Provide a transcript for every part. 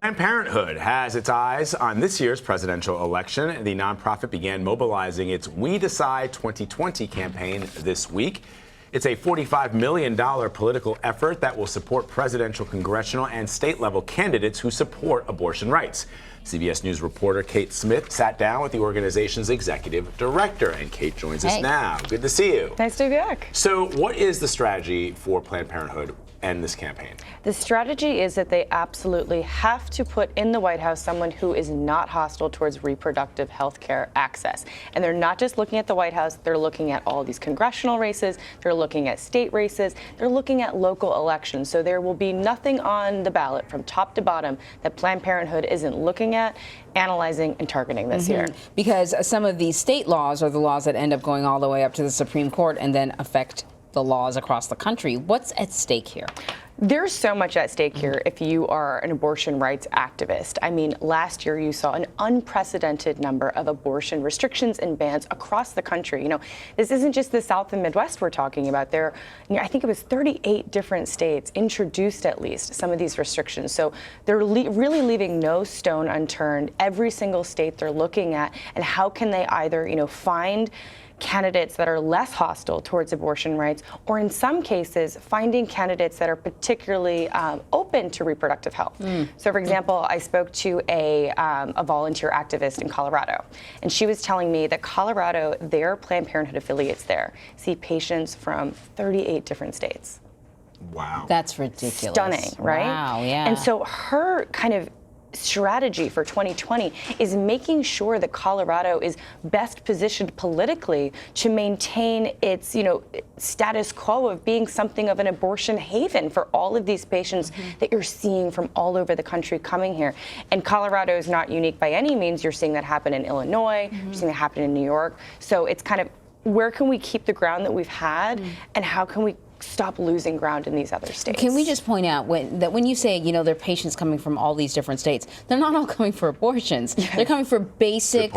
Planned Parenthood has its eyes on this year's presidential election. The nonprofit began mobilizing its We Decide 2020 campaign this week. It's a $45 million political effort that will support presidential, congressional, and state-level candidates who support abortion rights. CBS News reporter Kate Smith sat down with the organization's executive director, and Kate joins us now. Good to see you. Nice to be back. So what is the strategy for Planned Parenthood and this campaign? The strategy is that they absolutely have to put in the White House someone who is not hostile towards reproductive health care access. And they're not just looking at the White House, they're looking at all these congressional races, they're looking at state races, they're looking at local elections. So there will be nothing on the ballot from top to bottom that Planned Parenthood isn't looking at, analyzing, and targeting this year. Because some of these state laws are the laws that end up going all the way up to the Supreme Court and then affect the laws across the country. What's at stake here? There's so much at stake here if you are an abortion rights activist. I mean, last year you saw an unprecedented number of abortion restrictions and bans across the country. You know, this isn't just the South and Midwest we're talking about. There, I think it was 38 different states introduced at least some of these restrictions. So they're really leaving no stone unturned. Every single state they're looking at, and how can they either, find candidates that are less hostile towards abortion rights, or in some cases, finding candidates that are particularly open to reproductive health. So, for example, I spoke to a volunteer activist in Colorado, and she was telling me that Colorado, their Planned Parenthood affiliates there, see patients from 38 different states. Wow. That's ridiculous. Stunning, right? Wow, yeah. And so her kind of strategy for 2020 is making sure that Colorado is best positioned politically to maintain its, status quo of being something of an abortion haven for all of these patients that you're seeing from all over the country coming here. And Colorado is not unique by any means. You're seeing that happen in Illinois, you're seeing that happen in New York. So it's kind of, where can we keep the ground that we've had, and how can we stop losing ground in these other states? Can we just point out when you say, there are patients coming from all these different states, they're not all coming for abortions. They're coming for basic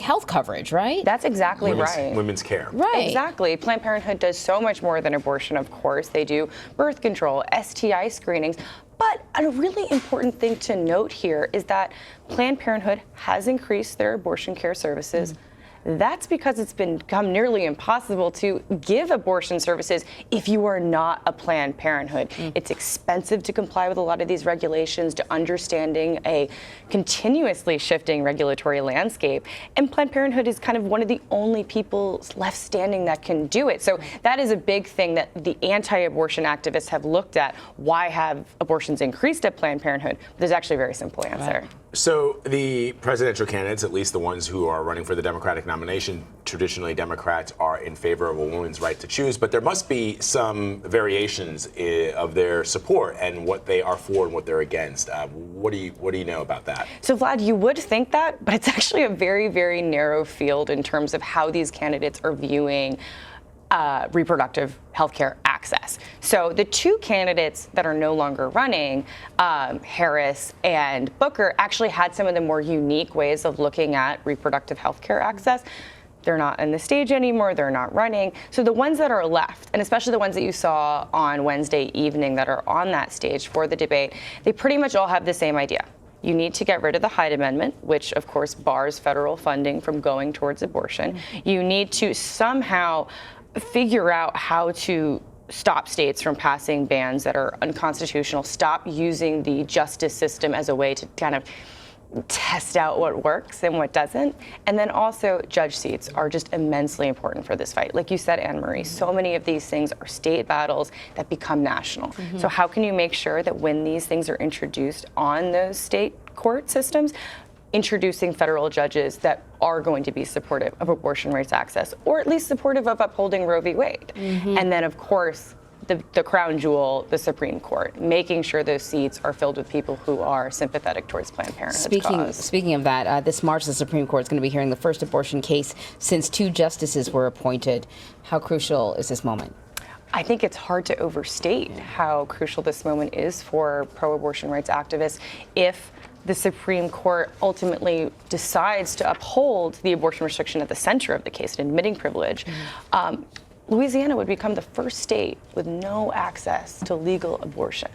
health coverage, right? That's exactly right. Women's care. Right. Exactly. Planned Parenthood does so much more than abortion, of course. They do birth control, STI screenings. But a really important thing to note here is that Planned Parenthood has increased their abortion care services. That's because it's become nearly impossible to give abortion services if you are not a Planned Parenthood. It's expensive to comply with a lot of these regulations, to understanding a continuously shifting regulatory landscape. And Planned Parenthood is kind of one of the only people left standing that can do it. So that is a big thing that the anti-abortion activists have looked at. Why have abortions increased at Planned Parenthood? There's actually a very simple answer. Right. So the presidential candidates, at least the ones who are running for the Democratic nomination, traditionally Democrats are in favor of a woman's right to choose, but there must be some variations of their support and what they are for and what they're against. What do you know about that? So, Vlad, you would think that, but it's actually a very, very narrow field in terms of how these candidates are viewing reproductive healthcare access. So the two candidates that are no longer running, Harris and Booker, actually had some of the more unique ways of looking at reproductive healthcare access. They're not on the stage anymore, they're not running. So the ones that are left, and especially the ones that you saw on Wednesday evening that are on that stage for the debate, they pretty much all have the same idea. You need to get rid of the Hyde Amendment, which of course bars federal funding from going towards abortion. You need to somehow figure out how to stop states from passing bans that are unconstitutional, stop using the justice system as a way to kind of test out what works and what doesn't. And then also judge seats are just immensely important for this fight. Like you said, Anne Marie, so many of these things are state battles that become national. So how can you make sure that when these things are introduced on those state court systems, introducing federal judges that are going to be supportive of abortion rights access, or at least supportive of upholding Roe v. Wade. And then, of course, the crown jewel, the Supreme Court, making sure those seats are filled with people who are sympathetic towards Planned Parenthood's cause. Speaking of that, this March, the Supreme Court is going to be hearing the first abortion case since 2 justices were appointed. How crucial is this moment? I think it's hard to overstate how crucial this moment is for pro-abortion rights activists if the Supreme Court ultimately decides to uphold the abortion restriction at the center of the case, an admitting privilege. Louisiana would become the first state with no access to legal abortion.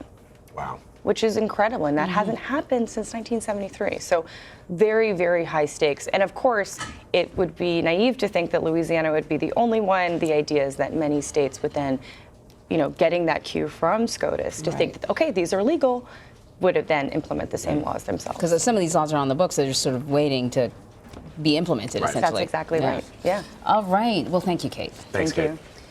Wow. which is incredible, and that hasn't happened since 1973. So very, very high stakes. And of course, it would be naive to think that Louisiana would be the only one. The idea is that many states would then, getting that cue from SCOTUS to think that, okay, these are legal, would have then implement the same laws themselves. Because some of these laws are on the books, they're just sort of waiting to be implemented, essentially. That's exactly right. Yeah. All right. Well, thank you, Kate. Thanks, Thank Kate. you.